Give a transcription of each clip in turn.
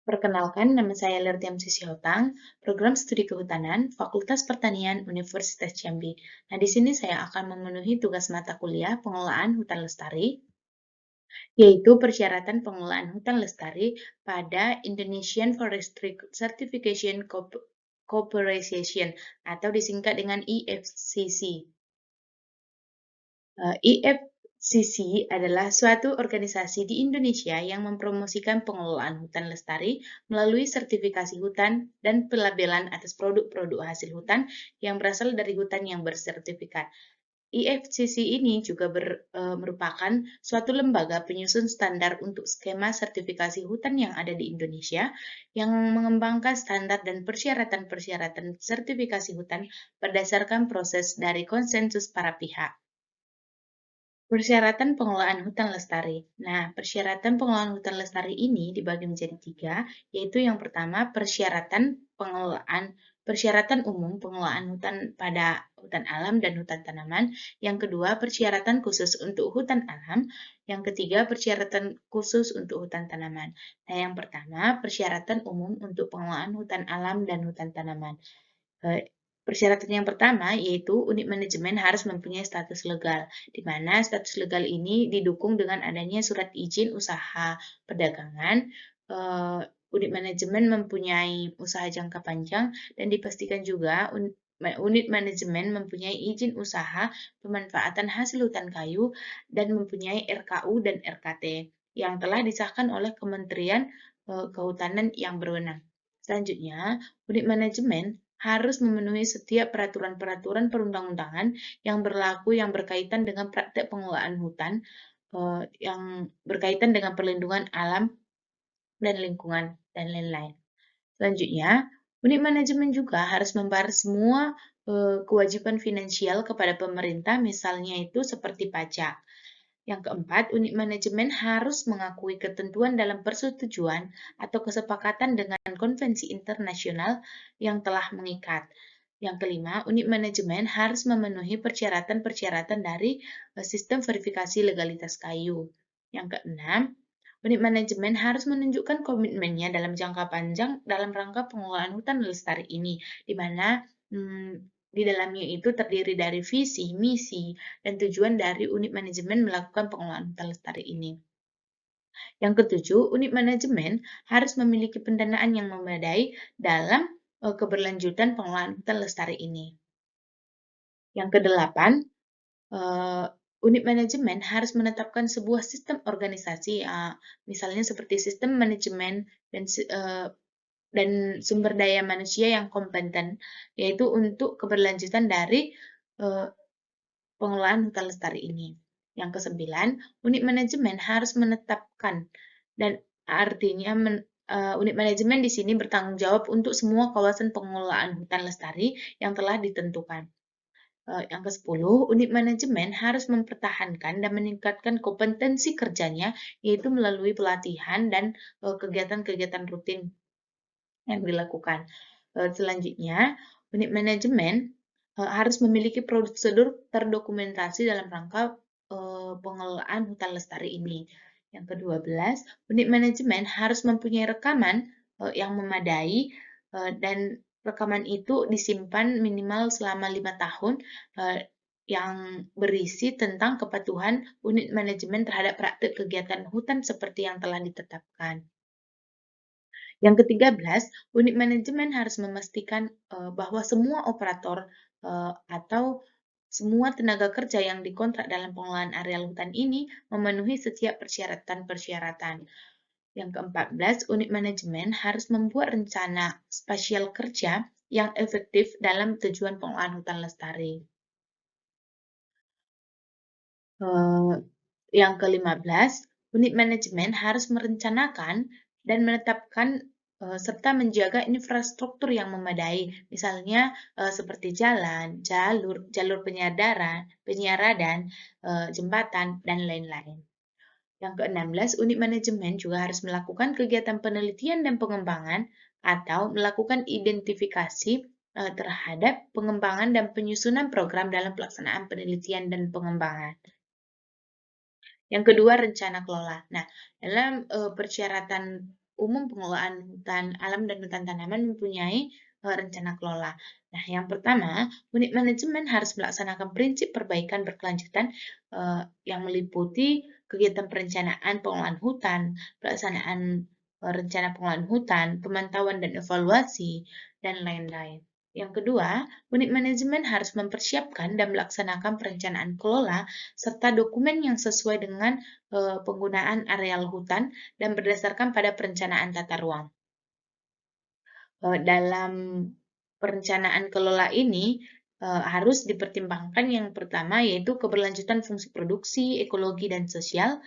Perkenalkan, nama saya Lertiam Sisiotang, Program Studi Kehutanan, Fakultas Pertanian, Universitas Jambi. Nah, di sini saya akan memenuhi tugas mata kuliah pengelolaan hutan lestari, yaitu persyaratan pengelolaan hutan lestari pada Indonesian Forestry Certification Corporation atau disingkat dengan IFCC. IFCC adalah suatu organisasi di Indonesia yang mempromosikan pengelolaan hutan lestari melalui sertifikasi hutan dan pelabelan atas produk-produk hasil hutan yang berasal dari hutan yang bersertifikat. IFCC ini juga merupakan suatu lembaga penyusun standar untuk skema sertifikasi hutan yang ada di Indonesia yang mengembangkan standar dan persyaratan-persyaratan sertifikasi hutan berdasarkan proses dari konsensus para pihak. Persyaratan pengelolaan hutan lestari. Nah, persyaratan pengelolaan hutan lestari ini dibagi menjadi 3, yaitu yang pertama persyaratan umum pengelolaan hutan pada hutan alam dan hutan tanaman. Yang kedua, persyaratan khusus untuk hutan alam. Yang ketiga, persyaratan khusus untuk hutan tanaman. Nah, yang pertama, persyaratan umum untuk pengelolaan hutan alam dan hutan tanaman. Persyaratan yang pertama yaitu unit manajemen harus mempunyai status legal, di mana status legal ini didukung dengan adanya surat izin usaha perdagangan. Unit manajemen mempunyai usaha jangka panjang dan dipastikan juga unit manajemen mempunyai izin usaha pemanfaatan hasil hutan kayu dan mempunyai RKU dan RKT yang telah disahkan oleh Kementerian Kehutanan yang berwenang. Selanjutnya, unit manajemen harus memenuhi setiap peraturan-peraturan perundang-undangan yang berlaku yang berkaitan dengan praktek pengelolaan hutan, yang berkaitan dengan perlindungan alam dan lingkungan, dan lain-lain. Selanjutnya, unit manajemen juga harus membayar semua kewajiban finansial kepada pemerintah, misalnya itu seperti pajak. Yang keempat, unit manajemen harus mengakui ketentuan dalam persetujuan atau kesepakatan dengan konvensi internasional yang telah mengikat. Yang kelima, unit manajemen harus memenuhi persyaratan-persyaratan dari sistem verifikasi legalitas kayu. Yang keenam, unit manajemen harus menunjukkan komitmennya dalam jangka panjang dalam rangka pengelolaan hutan lestari ini, di mana di dalamnya itu terdiri dari visi, misi, dan tujuan dari unit manajemen melakukan pengelolaan hutan lestari ini. Yang ketujuh, unit manajemen harus memiliki pendanaan yang memadai dalam keberlanjutan pengelolaan hutan lestari ini. Yang kedelapan, unit manajemen harus menetapkan sebuah sistem organisasi, misalnya seperti sistem manajemen dan sumber daya manusia yang kompeten, yaitu untuk keberlanjutan dari pengelolaan hutan lestari ini. Yang kesembilan, unit manajemen harus menetapkan, dan artinya unit manajemen di sini bertanggung jawab untuk semua kawasan pengelolaan hutan lestari yang telah ditentukan. Yang ke-10, unit manajemen harus mempertahankan dan meningkatkan kompetensi kerjanya, yaitu melalui pelatihan dan kegiatan-kegiatan rutin yang dilakukan. Selanjutnya, unit manajemen harus memiliki prosedur terdokumentasi dalam rangka pengelolaan hutan lestari ini. Yang ke-12, unit manajemen harus mempunyai rekaman yang memadai dan rekaman itu disimpan minimal selama 5 tahun yang berisi tentang kepatuhan unit manajemen terhadap praktik kegiatan hutan seperti yang telah ditetapkan. Yang ke-13, unit manajemen harus memastikan bahwa semua operator atau semua tenaga kerja yang dikontrak dalam pengelolaan areal hutan ini memenuhi setiap persyaratan-persyaratan. Yang ke-14, unit manajemen harus membuat rencana spasial kerja yang efektif dalam tujuan pengelolaan hutan lestari. Yang ke-15, unit manajemen harus merencanakan dan menetapkan serta menjaga infrastruktur yang memadai, misalnya seperti jalan, jalur penyiaran, jembatan, dan lain-lain. Yang ke-16, unit manajemen juga harus melakukan kegiatan penelitian dan pengembangan atau melakukan identifikasi terhadap pengembangan dan penyusunan program dalam pelaksanaan penelitian dan pengembangan. Yang kedua, rencana kelola. Nah, dalam persyaratan Umum Pengelolaan Hutan Alam dan Hutan Tanaman mempunyai rencana kelola. Nah, yang pertama, unit manajemen harus melaksanakan prinsip perbaikan berkelanjutan yang meliputi kegiatan perencanaan pengelolaan hutan, pelaksanaan rencana pengelolaan hutan, pemantauan dan evaluasi, dan lain-lain. Yang kedua, unit manajemen harus mempersiapkan dan melaksanakan perencanaan kelola serta dokumen yang sesuai dengan penggunaan areal hutan dan berdasarkan pada perencanaan tata ruang. Dalam perencanaan kelola ini harus dipertimbangkan yang pertama yaitu keberlanjutan fungsi produksi, ekologi, dan sosial,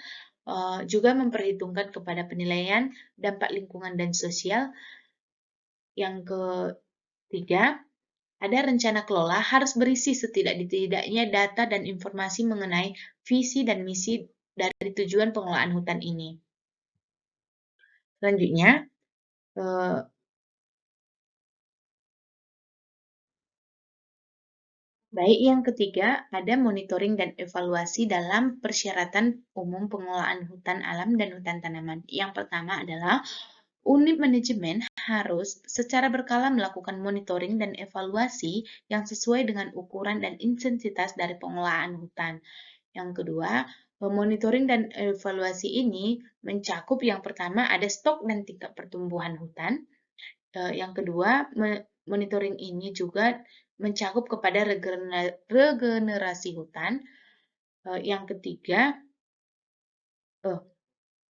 juga memperhitungkan kepada penilaian dampak lingkungan dan sosial. Yang ketiga, ada rencana kelola harus berisi setidak-tidaknya data dan informasi mengenai visi dan misi dari tujuan pengelolaan hutan ini. Selanjutnya, baik yang ketiga, ada monitoring dan evaluasi dalam persyaratan umum pengelolaan hutan alam dan hutan tanaman. Yang pertama adalah unit manajemen harus secara berkala melakukan monitoring dan evaluasi yang sesuai dengan ukuran dan intensitas dari pengelolaan hutan. Yang kedua, monitoring dan evaluasi ini mencakup yang pertama ada stok dan tingkat pertumbuhan hutan. Yang kedua, monitoring ini juga mencakup kepada regenerasi hutan. Yang ketiga,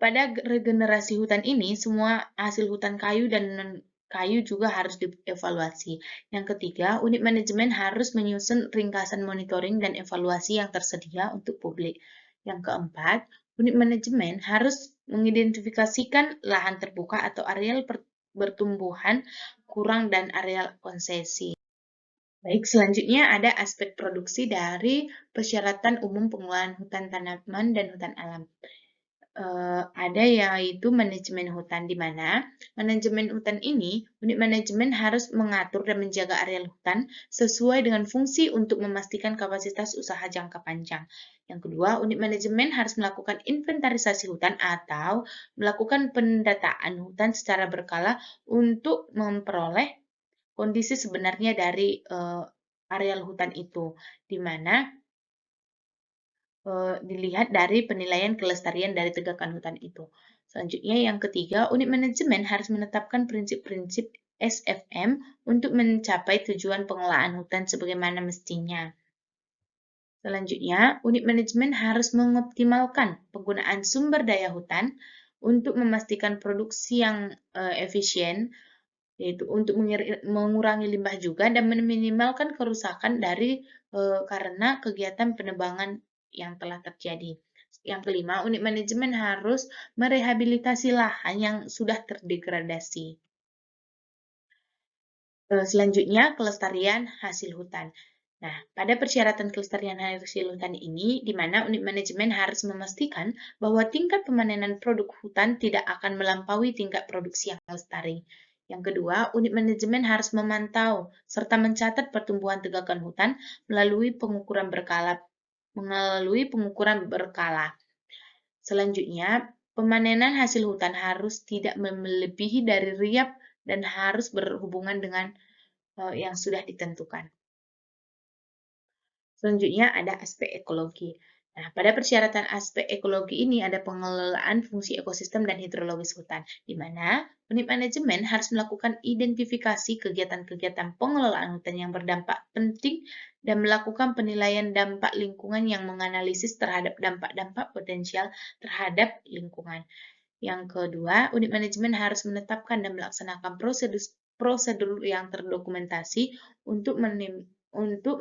pada regenerasi hutan ini, semua hasil hutan kayu dan non-kayu juga harus dievaluasi. Yang ketiga, unit manajemen harus menyusun ringkasan monitoring dan evaluasi yang tersedia untuk publik. Yang keempat, unit manajemen harus mengidentifikasikan lahan terbuka atau areal bertumbuhan kurang dan areal konsesi. Baik, selanjutnya ada aspek produksi dari persyaratan umum pengelolaan hutan tanaman dan hutan alam. Ada yaitu manajemen hutan, di mana manajemen hutan ini, unit manajemen harus mengatur dan menjaga areal hutan sesuai dengan fungsi untuk memastikan kapasitas usaha jangka panjang. Yang kedua, unit manajemen harus melakukan inventarisasi hutan atau melakukan pendataan hutan secara berkala untuk memperoleh kondisi sebenarnya dari areal hutan itu, di mana dilihat dari penilaian kelestarian dari tegakan hutan itu. Selanjutnya yang ketiga, unit manajemen harus menetapkan prinsip-prinsip SFM untuk mencapai tujuan pengelolaan hutan sebagaimana mestinya. Selanjutnya, unit manajemen harus mengoptimalkan penggunaan sumber daya hutan untuk memastikan produksi yang efisien, yaitu untuk mengurangi limbah juga dan meminimalkan kerusakan dari karena kegiatan penebangan yang telah terjadi. Yang kelima, unit manajemen harus merehabilitasi lahan yang sudah terdegradasi. Selanjutnya, kelestarian hasil hutan. Nah, pada persyaratan kelestarian hasil hutan ini, di mana unit manajemen harus memastikan bahwa tingkat pemanenan produk hutan tidak akan melampaui tingkat produksi yang lestari. Yang kedua, unit manajemen harus memantau serta mencatat pertumbuhan tegakan hutan melalui pengukuran berkala. Selanjutnya, pemanenan hasil hutan harus tidak melebihi dari riap dan harus berhubungan dengan yang sudah ditentukan. Selanjutnya ada aspek ekologi. Nah, pada persyaratan aspek ekologi ini ada pengelolaan fungsi ekosistem dan hidrologis hutan, di mana unit manajemen harus melakukan identifikasi kegiatan-kegiatan pengelolaan hutan yang berdampak penting dan melakukan penilaian dampak lingkungan yang menganalisis terhadap dampak-dampak potensial terhadap lingkungan. Yang kedua, unit manajemen harus menetapkan dan melaksanakan prosedur yang terdokumentasi untuk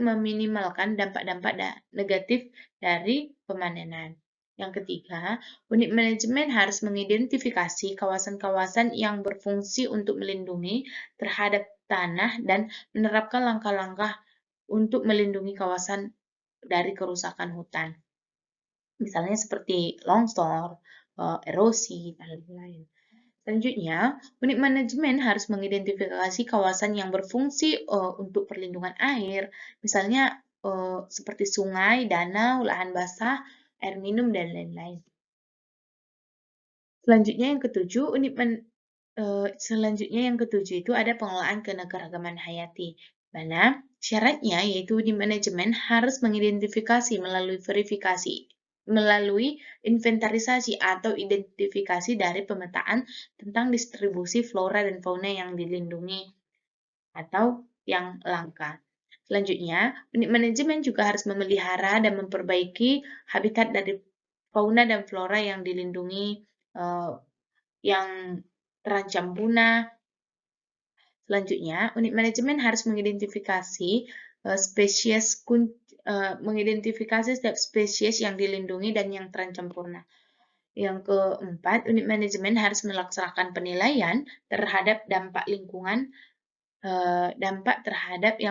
meminimalkan dampak-dampak negatif dari pemanenan. Yang ketiga, unit manajemen harus mengidentifikasi kawasan-kawasan yang berfungsi untuk melindungi terhadap tanah dan menerapkan langkah-langkah untuk melindungi kawasan dari kerusakan hutan. Misalnya seperti longsor, erosi, dan lain-lain. Selanjutnya, unit manajemen harus mengidentifikasi kawasan yang berfungsi untuk perlindungan air, misalnya seperti sungai, danau, lahan basah, air minum, dan lain-lain. Selanjutnya yang ketujuh, unit Selanjutnya yang ketujuh itu ada pengelolaan keanekaragaman hayati, mana syaratnya yaitu di manajemen harus mengidentifikasi melalui inventarisasi atau identifikasi dari pemetaan tentang distribusi flora dan fauna yang dilindungi atau yang langka. Selanjutnya, unit manajemen juga harus memelihara dan memperbaiki habitat dari fauna dan flora yang dilindungi, yang terancam punah. Selanjutnya, unit manajemen harus mengidentifikasi setiap spesies yang dilindungi dan yang terancam punah. Yang keempat, unit manajemen harus melaksanakan penilaian terhadap dampak lingkungan, yang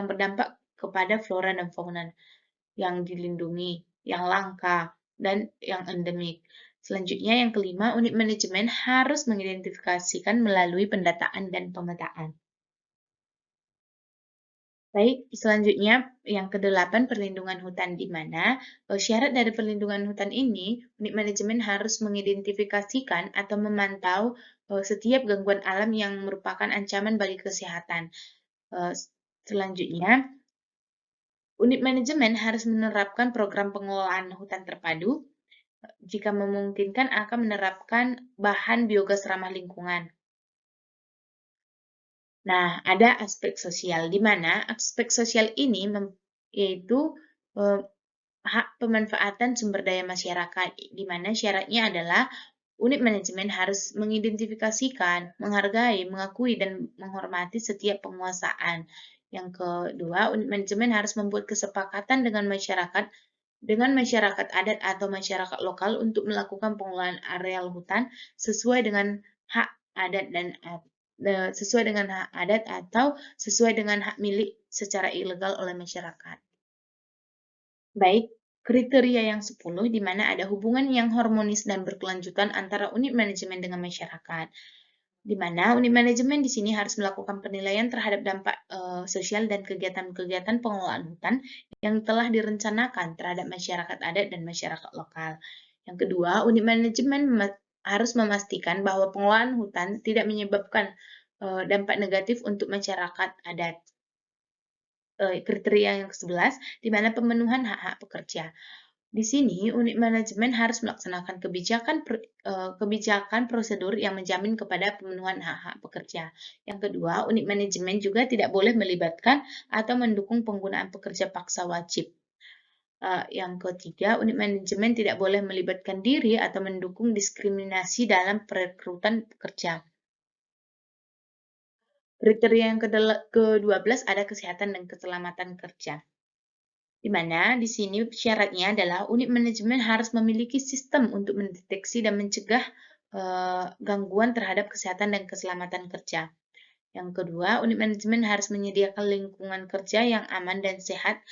berdampak kepada flora dan fauna yang dilindungi, yang langka, dan yang endemik. Selanjutnya, yang kelima, unit manajemen harus mengidentifikasikan melalui pendataan dan pemetaan. Baik, selanjutnya yang kedelapan perlindungan hutan, di mana syarat dari perlindungan hutan ini, unit manajemen harus mengidentifikasikan atau memantau setiap gangguan alam yang merupakan ancaman bagi kesehatan. Selanjutnya, unit manajemen harus menerapkan program pengelolaan hutan terpadu, jika memungkinkan akan menerapkan bahan biogas ramah lingkungan. Nah, ada aspek sosial, di mana aspek sosial ini yaitu hak pemanfaatan sumber daya masyarakat, di mana syaratnya adalah unit manajemen harus mengidentifikasikan, menghargai, mengakui, dan menghormati setiap penguasaan. Yang kedua, unit manajemen harus membuat kesepakatan dengan masyarakat adat atau masyarakat lokal untuk melakukan pengelolaan areal hutan sesuai dengan hak adat atau sesuai dengan hak milik secara ilegal oleh masyarakat. Baik, kriteria yang 10 di mana ada hubungan yang harmonis dan berkelanjutan antara unit manajemen dengan masyarakat. Di mana unit manajemen di sini harus melakukan penilaian terhadap dampak sosial dan kegiatan-kegiatan pengelolaan hutan yang telah direncanakan terhadap masyarakat adat dan masyarakat lokal. Yang kedua, unit manajemen harus memastikan bahwa pengelolaan hutan tidak menyebabkan dampak negatif untuk masyarakat adat. Kriteria yang ke-11, di mana pemenuhan hak-hak pekerja. Di sini, unit manajemen harus melaksanakan kebijakan prosedur yang menjamin kepada pemenuhan hak-hak pekerja. Yang kedua, unit manajemen juga tidak boleh melibatkan atau mendukung penggunaan pekerja paksa wajib. Yang ketiga, unit manajemen tidak boleh melibatkan diri atau mendukung diskriminasi dalam perekrutan pekerja. Kriteria yang ke-12 ada kesehatan dan keselamatan kerja. Di mana di sini syaratnya adalah unit manajemen harus memiliki sistem untuk mendeteksi dan mencegah gangguan terhadap kesehatan dan keselamatan kerja. Yang kedua, unit manajemen harus menyediakan lingkungan kerja yang aman dan sehat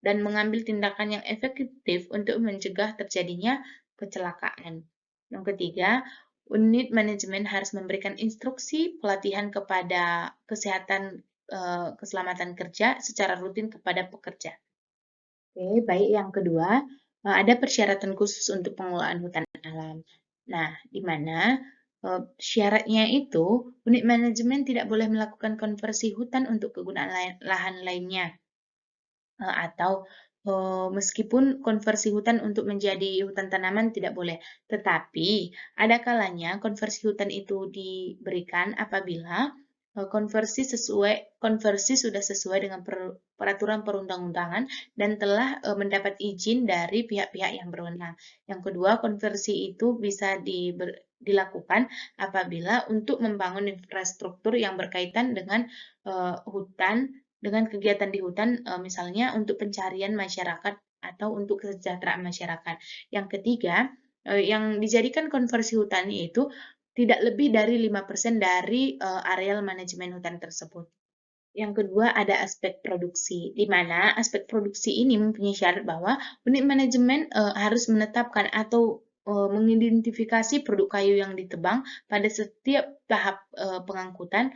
dan mengambil tindakan yang efektif untuk mencegah terjadinya kecelakaan. Yang ketiga, unit manajemen harus memberikan instruksi pelatihan kepada keselamatan kerja secara rutin kepada pekerja. Oke, baik. Yang kedua, ada persyaratan khusus untuk pengelolaan hutan alam. Nah, di mana syaratnya itu unit manajemen tidak boleh melakukan konversi hutan untuk kegunaan lahan lainnya, atau meskipun konversi hutan untuk menjadi hutan tanaman tidak boleh. Tetapi ada kalanya konversi hutan itu diberikan apabila konversi sudah sesuai dengan peraturan perundang-undangan dan telah mendapat izin dari pihak-pihak yang berwenang. Yang kedua, konversi itu bisa dilakukan apabila untuk membangun infrastruktur yang berkaitan dengan hutan, dengan kegiatan di hutan, misalnya untuk pencarian masyarakat atau untuk kesejahteraan masyarakat. Yang ketiga, yang dijadikan konversi hutan yaitu tidak lebih dari 5% dari areal manajemen hutan tersebut. Yang kedua ada aspek produksi, di mana aspek produksi ini mempunyai syarat bahwa unit manajemen harus menetapkan atau mengidentifikasi produk kayu yang ditebang pada setiap tahap pengangkutan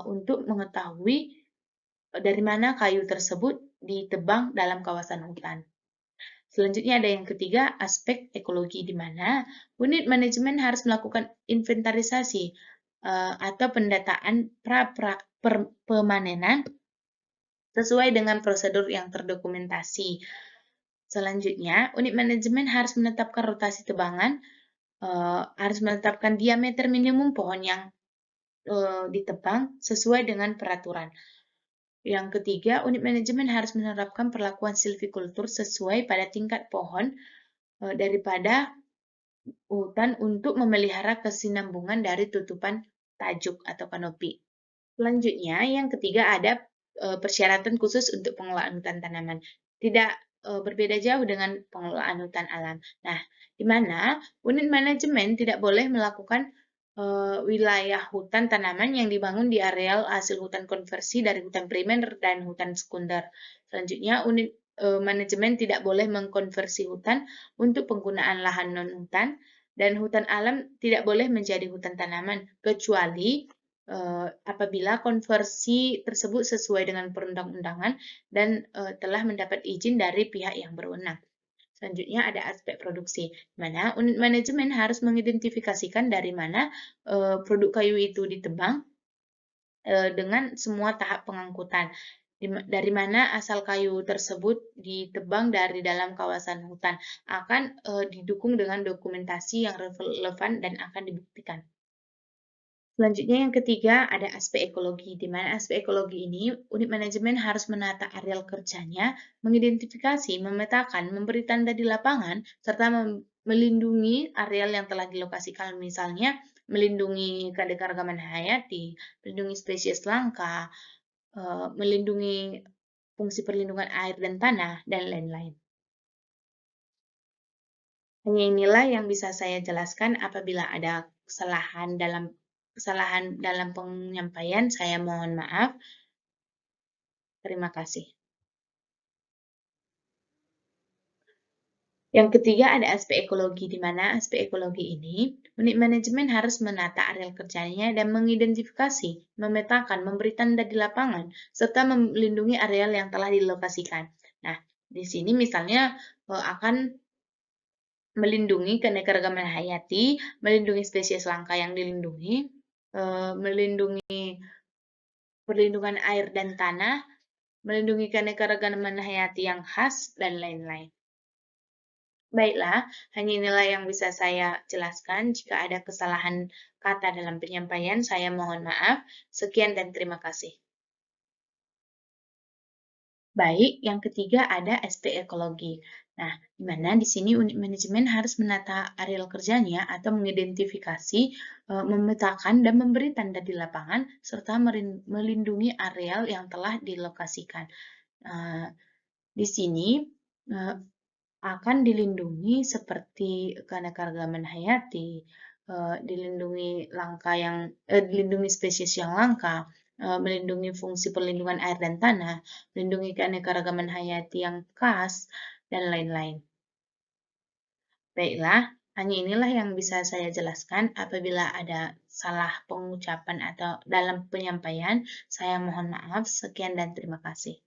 untuk mengetahui dari mana kayu tersebut ditebang dalam kawasan hutan. Selanjutnya ada yang ketiga, aspek ekologi, di mana unit manajemen harus melakukan inventarisasi atau pendataan pemanenan sesuai dengan prosedur yang terdokumentasi. Selanjutnya, unit manajemen harus menetapkan rotasi tebangan, harus menetapkan diameter minimum pohon yang ditebang sesuai dengan peraturan. Yang ketiga, unit manajemen harus menerapkan perlakuan silvikultur sesuai pada tingkat pohon daripada hutan untuk memelihara kesinambungan dari tutupan tajuk atau kanopi. Selanjutnya, yang ketiga ada persyaratan khusus untuk pengelolaan hutan tanaman. Tidak berbeda jauh dengan pengelolaan hutan alam. Nah, di mana unit manajemen tidak boleh melakukan wilayah hutan tanaman yang dibangun di areal hasil hutan konversi dari hutan primer dan hutan sekunder. Selanjutnya, unit manajemen tidak boleh mengkonversi hutan untuk penggunaan lahan non-hutan, dan hutan alam tidak boleh menjadi hutan tanaman, kecuali apabila konversi tersebut sesuai dengan perundang-undangan dan telah mendapat izin dari pihak yang berwenang. Selanjutnya ada aspek produksi, di mana unit manajemen harus mengidentifikasikan dari mana produk kayu itu ditebang dengan semua tahap pengangkutan. Dari mana asal kayu tersebut ditebang dari dalam kawasan hutan akan didukung dengan dokumentasi yang relevan dan akan dibuktikan. Selanjutnya yang ketiga ada aspek ekologi, di mana aspek ekologi ini unit manajemen harus menata areal kerjanya, mengidentifikasi, memetakan, memberi tanda di lapangan, serta melindungi areal yang telah dilokasikan, misalnya melindungi keanekaragaman hayati, melindungi spesies langka, melindungi fungsi perlindungan air dan tanah, dan lain-lain. Hanya inilah yang bisa saya jelaskan. Apabila ada kesalahan dalam penyampaian, saya mohon maaf. Terima kasih. Yang ketiga ada aspek ekologi, di mana aspek ekologi ini unit manajemen harus menata areal kerjanya dan mengidentifikasi, memetakan, memberi tanda di lapangan, serta melindungi areal yang telah dilokasikan. Nah, di sini misalnya akan melindungi keanekaragaman hayati, melindungi spesies langka yang dilindungi, melindungi perlindungan air dan tanah, melindungi keanekaragaman hayati yang khas, dan lain-lain. Baiklah, hanya inilah yang bisa saya jelaskan. Jika ada kesalahan kata dalam penyampaian, saya mohon maaf. Sekian dan terima kasih. Baik, yang ketiga ada SP ekologi. Nah, di mana di sini unit manajemen harus menata areal kerjanya atau mengidentifikasi, memetakan, dan memberi tanda di lapangan, serta melindungi areal yang telah dilokasikan. Di sini akan dilindungi seperti keanekaragaman hayati, dilindungi spesies yang langka, melindungi fungsi perlindungan air dan tanah, melindungi keanekaragaman hayati yang khas, dan lain-lain. Baiklah, hanya inilah yang bisa saya jelaskan. Apabila ada salah pengucapan atau dalam penyampaian, saya mohon maaf. Sekian dan terima kasih.